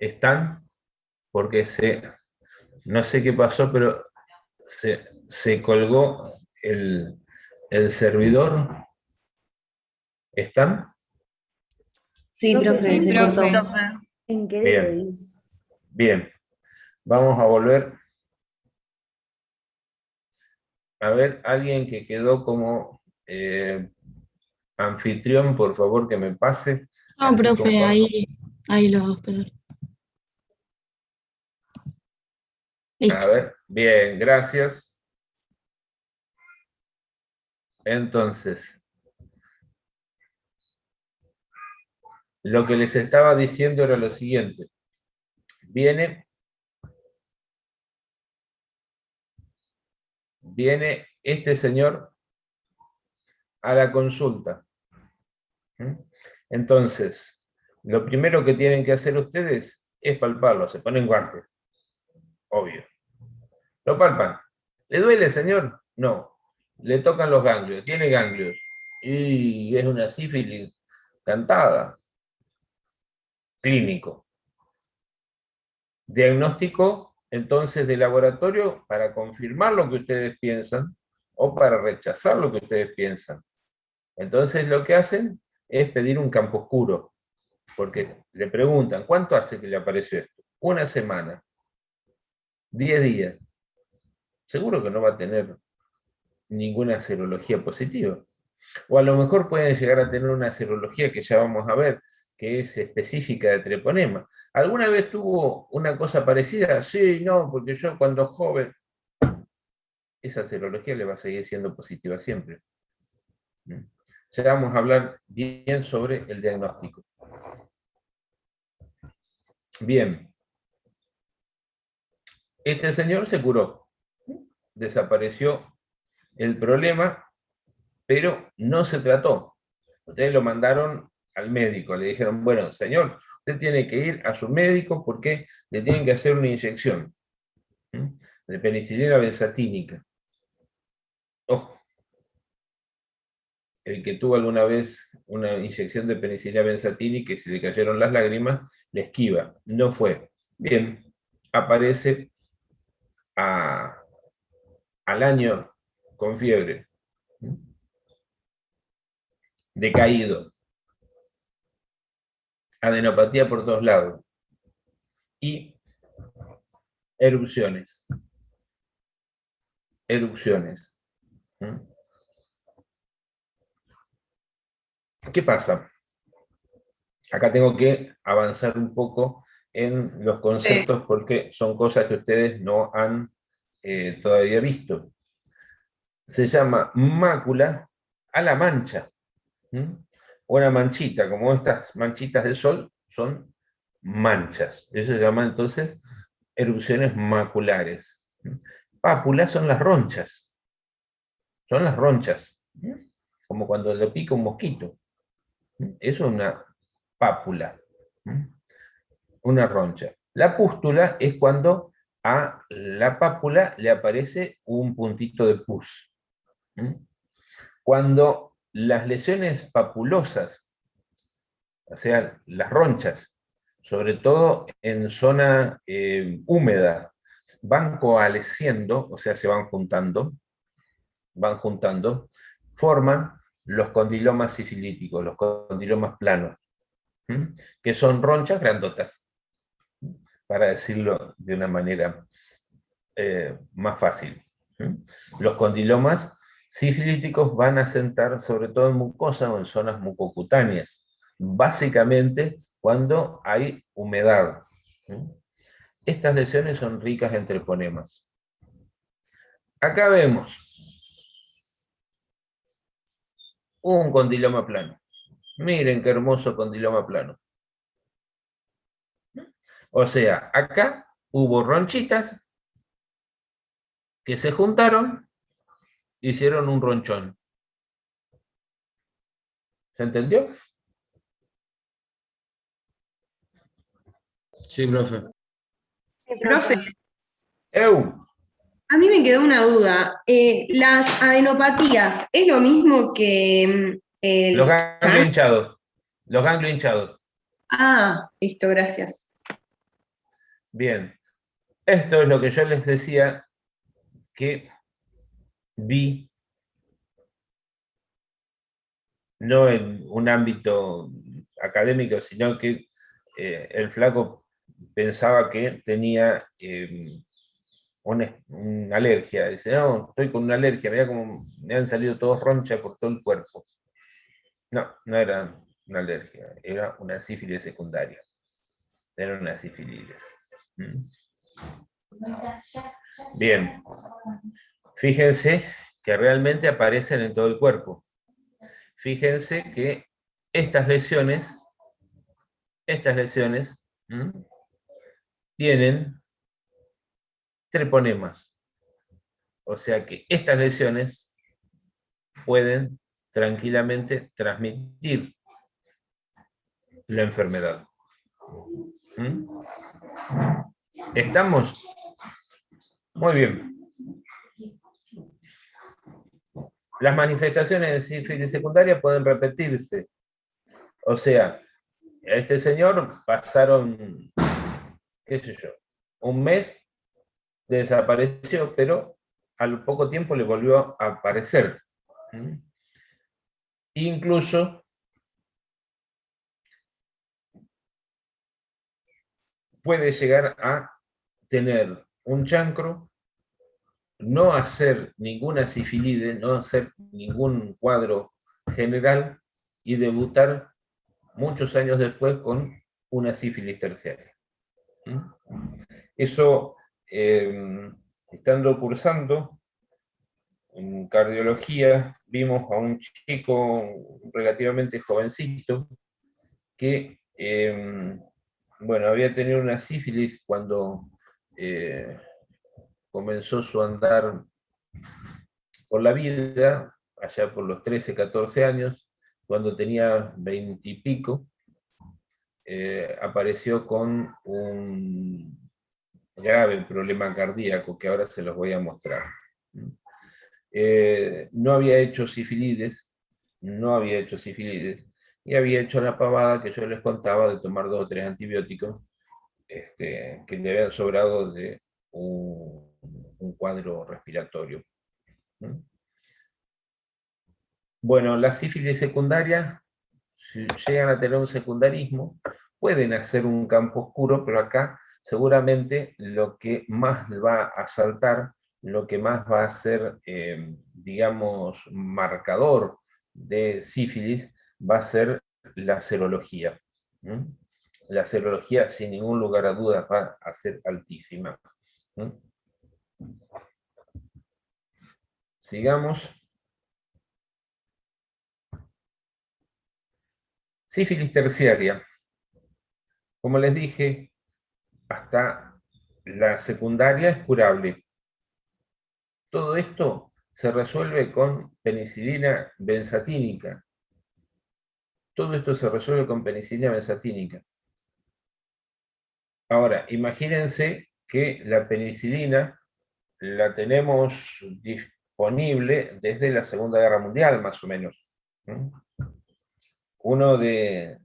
Están, porque no sé qué pasó, pero se colgó el servidor. ¿Están? Sí, profe, Sí, se profe. cortó. ¿En qué Bien. debeís? Bien. Vamos a volver. A ver, alguien que quedó como anfitrión, por favor, que me pase. No, Así profe, como- ahí lo vamos a esperar. A Listo. ver, bien, gracias. Entonces, lo que les estaba diciendo era lo siguiente. Viene este señor a la consulta. ¿Mm? Entonces, lo primero que tienen que hacer ustedes es palparlo, se ponen guantes, obvio. Lo palpan. ¿Le duele, señor? No. Le tocan los ganglios, tiene ganglios. Y es una sífilis cantada. Clínico. Diagnóstico, entonces, de laboratorio para confirmar lo que ustedes piensan o para rechazar lo que ustedes piensan. Entonces lo que hacen es pedir un campo oscuro, porque le preguntan, ¿cuánto hace que le apareció esto? Una semana, 10 días. Seguro que no va a tener ninguna serología positiva. O a lo mejor pueden llegar a tener una serología que ya vamos a ver, que es específica de treponema. ¿Alguna vez tuvo una cosa parecida? Sí, no, porque yo cuando joven, esa serología le va a seguir siendo positiva siempre. Ya vamos a hablar bien sobre el diagnóstico. Bien. Este señor se curó. Desapareció el problema, pero no se trató. Ustedes lo mandaron al médico, le dijeron, bueno, señor, usted tiene que ir a su médico porque le tienen que hacer una inyección de penicilina benzatínica. Ojo, el que tuvo alguna vez una inyección de penicilina benzatínica y se le cayeron las lágrimas, le esquiva. No fue. Bien, aparece al año con fiebre, decaído, adenopatía por todos lados y erupciones. Erupciones. ¿Qué pasa? Acá tengo que avanzar un poco en los conceptos porque son cosas que ustedes no han todavía visto. Se llama mácula a la mancha. Una manchita, como estas manchitas del sol, son manchas. Eso se llama entonces erupciones maculares. Pápulas son las ronchas. Son las ronchas. Como cuando le pica un mosquito. Eso es una pápula. Una roncha. La pústula es cuando a la pápula le aparece un puntito de pus. Cuando las lesiones papulosas, o sea, las ronchas, sobre todo en zona húmeda, van coalesciendo, o sea, se van juntando, forman los condilomas sifilíticos, los condilomas planos, que son ronchas grandotas, para decirlo de una manera más fácil. Los condilomas sifilíticos van a sentar sobre todo en mucosa o en zonas mucocutáneas, básicamente cuando hay humedad. Estas lesiones son ricas en treponemas. Acá vemos un condiloma plano. Miren qué hermoso condiloma plano. O sea, acá hubo ronchitas que se juntaron, hicieron un ronchón. ¿Se entendió? Sí, profe. Profe, ¡Eu! a mí me quedó una duda. ¿Las adenopatías es lo mismo que Los el ganglios cáncer? hinchados. Los ganglios hinchados. Ah, listo, gracias. Bien. Esto es lo que yo les decía, que vi, no en un ámbito académico, sino que el flaco pensaba que tenía una alergia. Dice, no, estoy con una alergia, mira cómo me han salido todos ronchas por todo el cuerpo. No, no era una alergia, era una sífilis secundaria. Era una sífilis. Bien, fíjense que realmente aparecen en todo el cuerpo. Fíjense que estas lesiones tienen treponemas. O sea que estas lesiones pueden tranquilamente transmitir la enfermedad. ¿Estamos? Muy bien. Las manifestaciones de sífilis secundaria pueden repetirse. O sea, a este señor pasaron, qué sé yo, un mes, desapareció, pero al poco tiempo le volvió a aparecer. Incluso puede llegar a tener un chancro, no hacer ninguna sifilide, no hacer ningún cuadro general y debutar muchos años después con una sífilis terciaria. Eso, estando cursando en cardiología, vimos a un chico relativamente jovencito que, bueno, había tenido una sífilis cuando comenzó su andar por la vida, allá por los 13, 14 años, cuando tenía 20 y pico, apareció con un grave problema cardíaco que ahora se los voy a mostrar. No había hecho sífilides, y había hecho la pavada que yo les contaba de tomar 2 o 3 antibióticos que le habían sobrado de un cuadro respiratorio. Bueno, las sífilis secundarias, si llegan a tener un secundarismo, pueden hacer un campo oscuro, pero acá seguramente lo que más va a saltar, lo que más va a ser, digamos, marcador de sífilis, va a ser la serología. La serología, sin ningún lugar a dudas, va a ser altísima. Sigamos. Sífilis terciaria. Como les dije, hasta la secundaria es curable. Todo esto se resuelve con penicilina benzatínica. Todo esto se resuelve con penicilina benzatínica. Ahora, imagínense que la penicilina la tenemos disponible desde la Segunda Guerra Mundial, más o menos. Uno de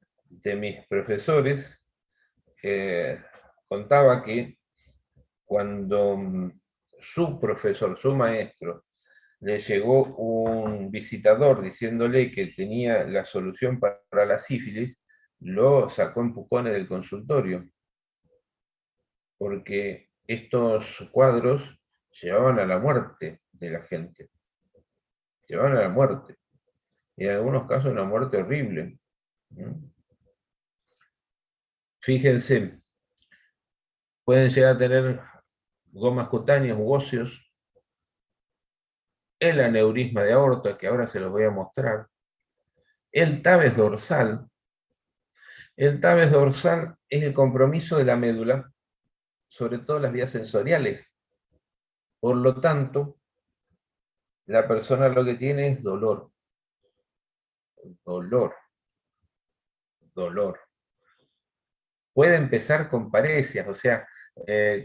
mis profesores contaba que cuando su profesor, su maestro, le llegó un visitador diciéndole que tenía la solución para la sífilis, lo sacó en empujones del consultorio, porque estos cuadros llevaban a la muerte de la gente. Llevaban a la muerte. Y en algunos casos una muerte horrible. Fíjense, pueden llegar a tener gomas cutáneas u óseos, el aneurisma de aorta, que ahora se los voy a mostrar, el tabes dorsal. El tabes dorsal es el compromiso de la médula, sobre todo las vías sensoriales. Por lo tanto, la persona lo que tiene es dolor. Dolor. Dolor. Puede empezar con parecias, o sea,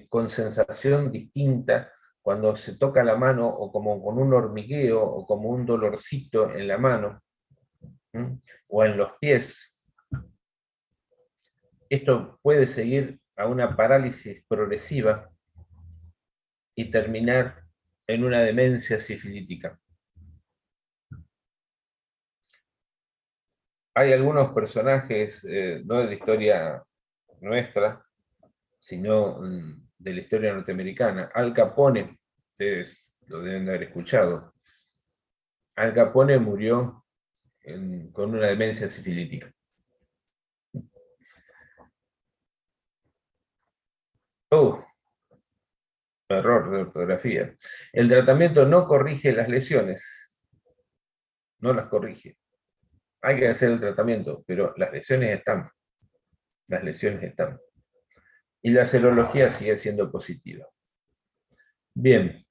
con sensación distinta, cuando se toca la mano, o como con un hormigueo, o como un dolorcito en la mano, o en los pies. Esto puede seguir a una parálisis progresiva y terminar en una demencia sifilítica. Hay algunos personajes, no de la historia nuestra, sino de la historia norteamericana. Al Capone, ustedes lo deben de haber escuchado. Al Capone murió con una demencia sifilítica. Error de ortografía. El tratamiento no corrige las lesiones, no las corrige. Hay que hacer el tratamiento, pero las lesiones están. Las lesiones están. Y la serología sigue siendo positiva. Bien.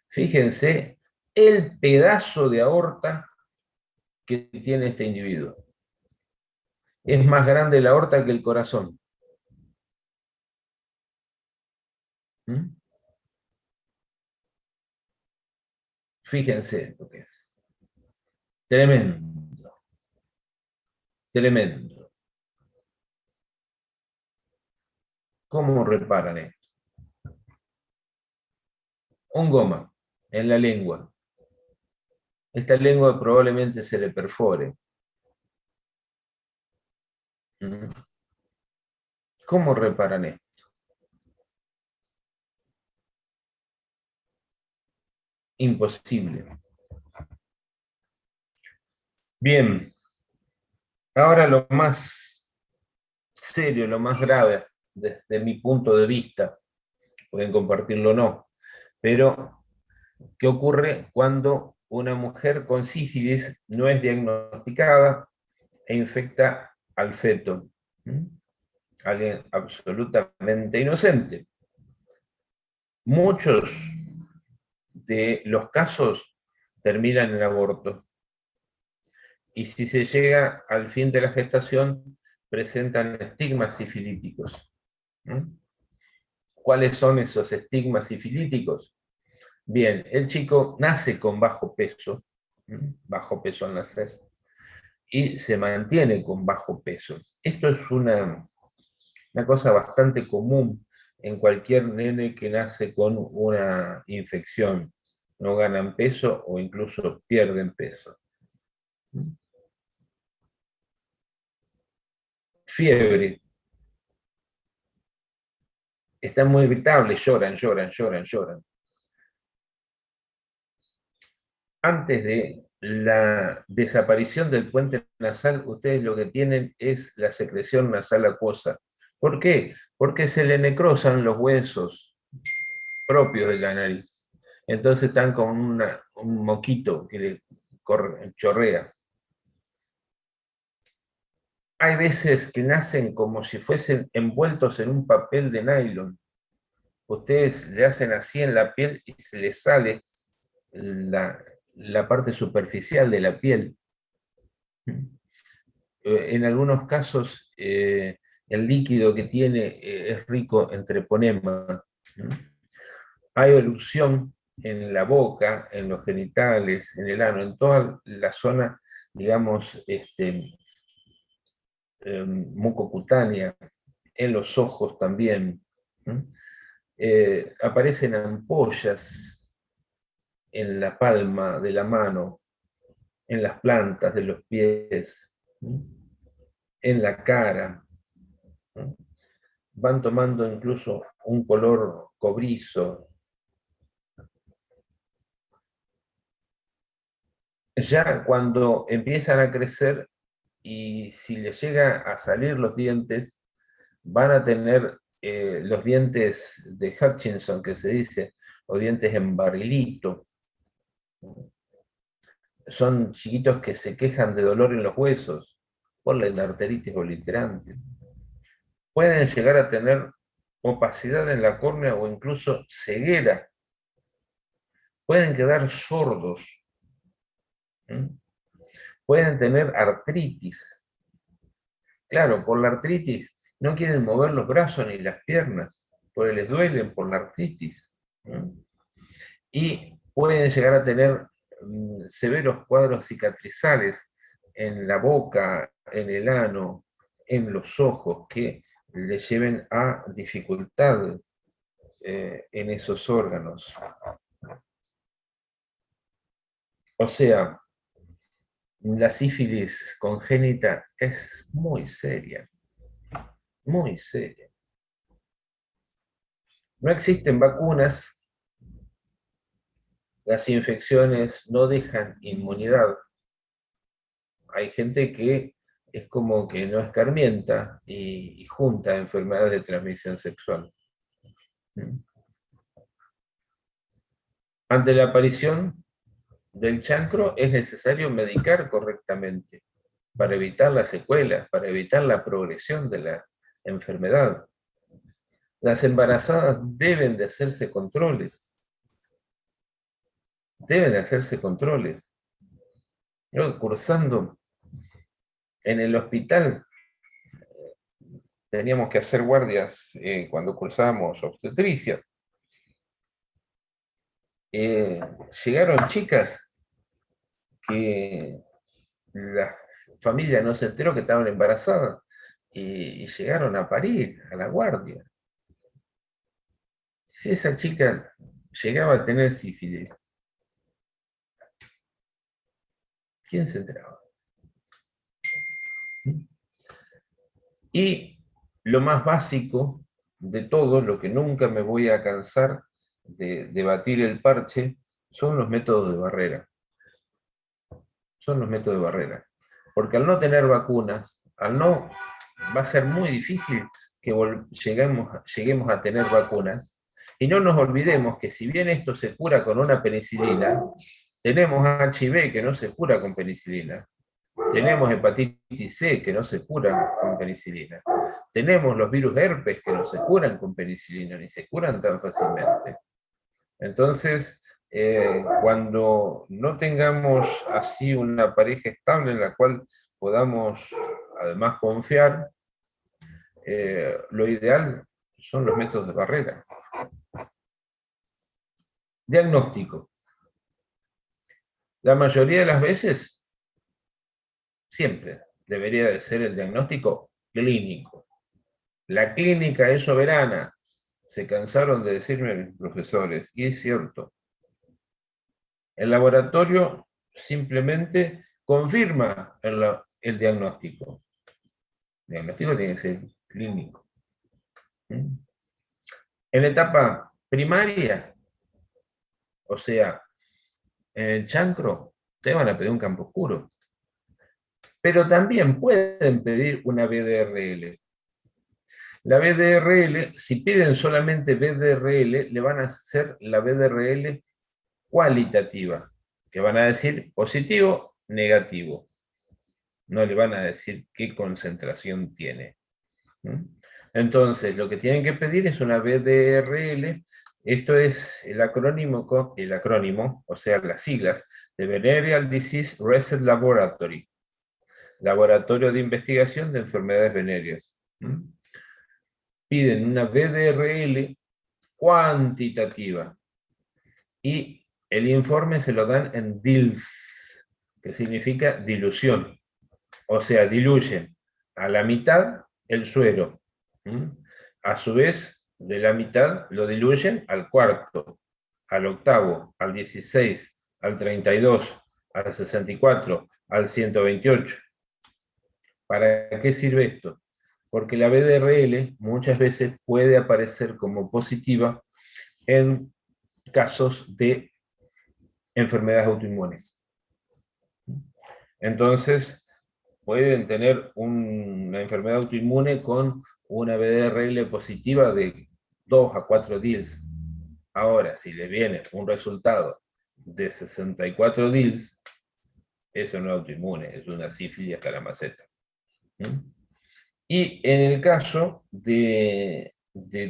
Fíjense el pedazo de aorta que tiene este individuo. Es más grande la aorta que el corazón. ¿Mm? Fíjense lo que es. Tremendo. Tremendo. ¿Cómo reparan esto? Un goma en la lengua. Esta lengua probablemente se le perfore. ¿Mm? ¿Cómo reparan esto? Imposible. Bien. Ahora lo más serio, lo más grave, desde mi punto de vista, pueden compartirlo o no, pero ¿qué ocurre cuando una mujer con sífilis no es diagnosticada e infecta al feto? Alguien absolutamente inocente. Muchos de los casos terminan en aborto. Y si se llega al fin de la gestación, presentan estigmas sifilíticos. ¿Cuáles son esos estigmas sifilíticos? Bien, el chico nace con bajo peso al nacer, y se mantiene con bajo peso. Esto es una cosa bastante común en cualquier nene que nace con una infección. No ganan peso o incluso pierden peso. Fiebre. Están muy irritables, lloran. Antes de la desaparición del puente nasal, ustedes lo que tienen es la secreción nasal acuosa. ¿Por qué? Porque se le necrosan los huesos propios de la nariz. Entonces están con un moquito que le chorrea. Hay veces que nacen como si fuesen envueltos en un papel de nylon. Ustedes le hacen así en la piel y se les sale la parte superficial de la piel. En algunos casos, el líquido que tiene es rico en treponema. Hay erupción en la boca, en los genitales, en el ano, en toda la zona, digamos, mucocutánea, en los ojos también. Aparecen ampollas en la palma de la mano, en las plantas de los pies, en la cara. Van tomando incluso un color cobrizo. Ya cuando empiezan a crecer y si les llega a salir los dientes, van a tener los dientes de Hutchinson, que se dice, o dientes en barrilito. Son chiquitos que se quejan de dolor en los huesos por la arteritis obliterante. Pueden llegar a tener opacidad en la córnea o incluso ceguera. Pueden quedar sordos. Pueden tener artritis. Claro, por la artritis no quieren mover los brazos ni las piernas, porque les duelen por la artritis. Y pueden llegar a tener severos cuadros cicatrizales en la boca, en el ano, en los ojos, que les lleven a dificultad en esos órganos. O sea, la sífilis congénita es muy seria, muy seria. No existen vacunas, las infecciones no dejan inmunidad. Hay gente que es como que no escarmienta y junta enfermedades de transmisión sexual. Ante la aparición del chancro es necesario medicar correctamente para evitar las secuelas, para evitar la progresión de la enfermedad. Las embarazadas deben de hacerse controles. Deben de hacerse controles. Yo cursando en el hospital, teníamos que hacer guardias cuando cursábamos obstetricia. Llegaron chicas que la familia no se enteró que estaban embarazadas y llegaron a parir a la guardia. Si esa chica llegaba a tener sífilis, ¿quién se enteraba? Y lo más básico de todo, lo que nunca me voy a cansar de debatir el parche, son los métodos de barrera. Son los métodos de barrera. Porque al no tener vacunas, va a ser muy difícil que lleguemos a tener vacunas. Y no nos olvidemos que si bien esto se cura con una penicilina, tenemos HIV que no se cura con penicilina. Tenemos hepatitis C que no se cura con penicilina. Tenemos los virus herpes que no se curan con penicilina, ni se curan tan fácilmente. Entonces, cuando no tengamos así una pareja estable en la cual podamos además confiar, lo ideal son los métodos de barrera. Diagnóstico. La mayoría de las veces, siempre debería de ser el diagnóstico clínico. La clínica es soberana. Se cansaron de decirme mis profesores, y es cierto. El laboratorio simplemente confirma el diagnóstico. El diagnóstico tiene que ser clínico. En la etapa primaria, o sea, en el chancro, te van a pedir un campo oscuro. Pero también pueden pedir una BDRL. La BDRL, si piden solamente BDRL, le van a hacer la BDRL cualitativa, que van a decir positivo, negativo. No le van a decir qué concentración tiene. Entonces, lo que tienen que pedir es una BDRL. Esto es el acrónimo, o sea, las siglas de Venereal Disease Research Laboratory, Laboratorio de Investigación de Enfermedades Venéreas. Piden una BDRL cuantitativa y el informe se lo dan en DILS, que significa dilución. O sea, diluyen a la mitad el suero. A su vez, de la mitad lo diluyen al cuarto, al octavo, al 16, al 32, al 64, al 128. ¿Para qué sirve esto? Porque la BDRL muchas veces puede aparecer como positiva en casos de enfermedades autoinmunes. Entonces, pueden tener una enfermedad autoinmune con una BDRL positiva de 2 a 4 DILs. Ahora, si le viene un resultado de 64 DILs, eso no es autoinmune, es una sífilis hasta la maceta. Y en el caso de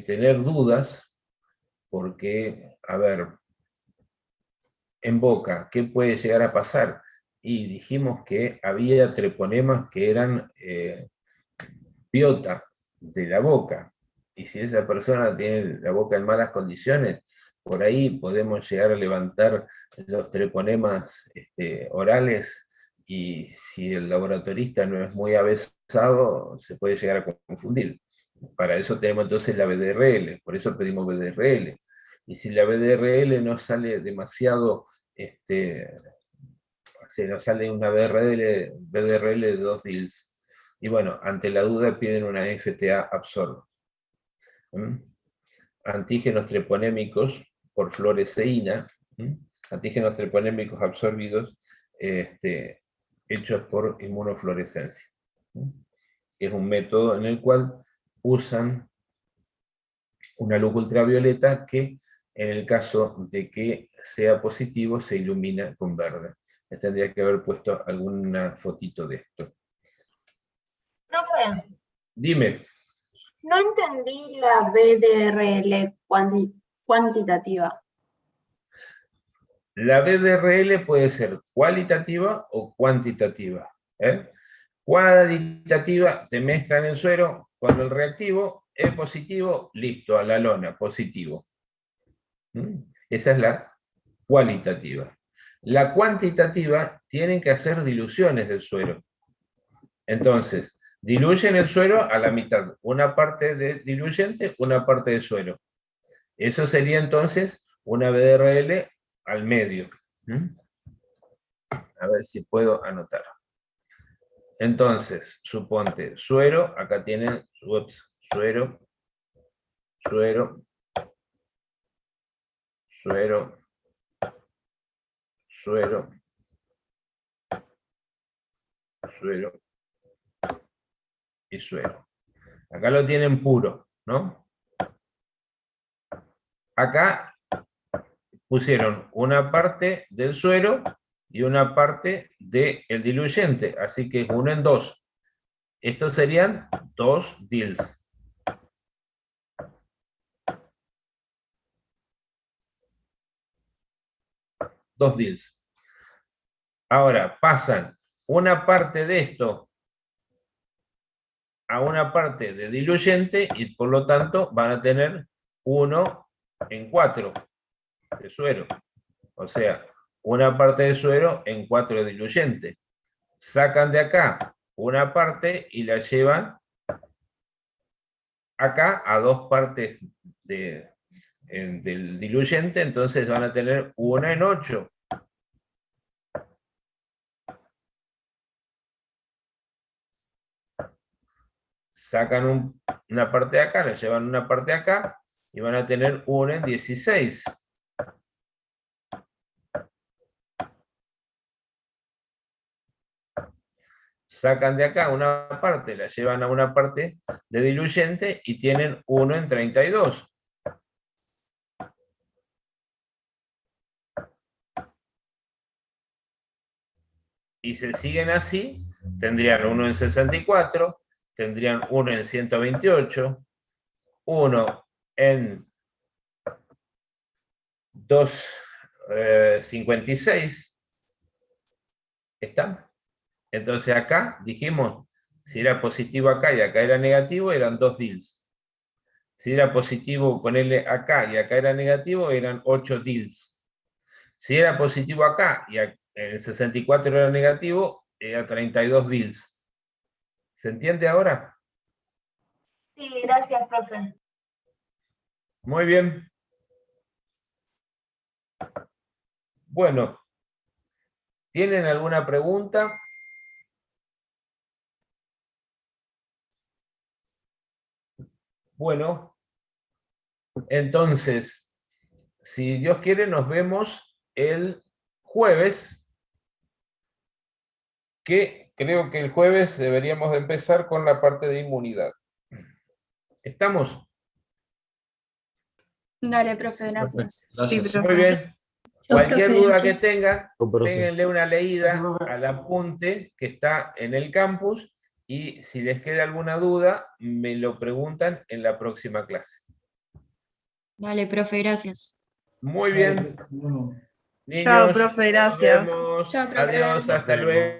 tener dudas, porque, a ver, en boca, ¿qué puede llegar a pasar? Y dijimos que había treponemas que eran biota de la boca. Y si esa persona tiene la boca en malas condiciones, por ahí podemos llegar a levantar los treponemas orales, y si el laboratorista no es muy avesado, se puede llegar a confundir. Para eso tenemos entonces la BDRL, por eso pedimos BDRL. Y si la BDRL no sale demasiado, si nos sale una BDRL de 2 DILs. Y bueno, ante la duda piden una FTA absorb. Antígenos treponémicos por fluoresceína, antígenos treponémicos absorbidos, hechos por inmunofluorescencia. Es un método en el cual usan una luz ultravioleta que, en el caso de que sea positivo, se ilumina con verde. Me tendría que haber puesto alguna fotito de esto. Profe, Dime. no entendí la BDRL cuantitativa. La BDRL puede ser cualitativa o cuantitativa. Cualitativa, te mezclan el suero con el reactivo, es positivo, listo, a la lona, positivo. Esa es la cualitativa. La cuantitativa, tienen que hacer diluciones del suero. Entonces, diluyen el suero a la mitad, una parte de diluyente, una parte de suero. Eso sería entonces una BDRL al medio. A ver si puedo anotar. Entonces, suponte, suero, acá tienen, suero, suero, suero, suero, suero y suero. Acá lo tienen puro, ¿no? Acá pusieron una parte del suero y una parte del diluyente, así que 1 en 2. Estos serían 2 DILs. Dos DILs. Ahora pasan una parte de esto a una parte de diluyente y por lo tanto van a tener 1 en 4 de suero. O sea, una parte de suero en 4 de diluyente. Sacan de acá una parte y la llevan acá a 2 partes del diluyente, entonces van a tener 1 en 8. Sacan una parte de acá, la llevan una parte de acá y van a tener 1 en 16. Sacan de acá una parte, la llevan a una parte de diluyente y tienen 1 en 32. Y se siguen así, tendrían 1 en 64, tendrían 1 en 128, 1 en 256. ¿Están? Entonces acá dijimos, si era positivo acá y acá era negativo, eran 2 DILs. Si era positivo ponerle acá y acá era negativo, eran 8 DILs. Si era positivo acá y en el 64 era negativo, era 32 DILs. ¿Se entiende ahora? Sí, gracias, profe. Muy bien. Bueno, ¿tienen alguna pregunta? Bueno, entonces, si Dios quiere, nos vemos el jueves, que creo que el jueves deberíamos de empezar con la parte de inmunidad. ¿Estamos? Dale, profe, gracias. Sí, profe. Muy bien. Chau, Cualquier profe, duda gracias. que tengan, profe. péguenle una leída Gracias, profe. al apunte que está en el campus y si les queda alguna duda, me lo preguntan en la próxima clase. Dale, profe, gracias. Muy bien. Bueno. Niños, Chao, profe, nos gracias. vemos. Chao, profe. Adiós, hasta luego.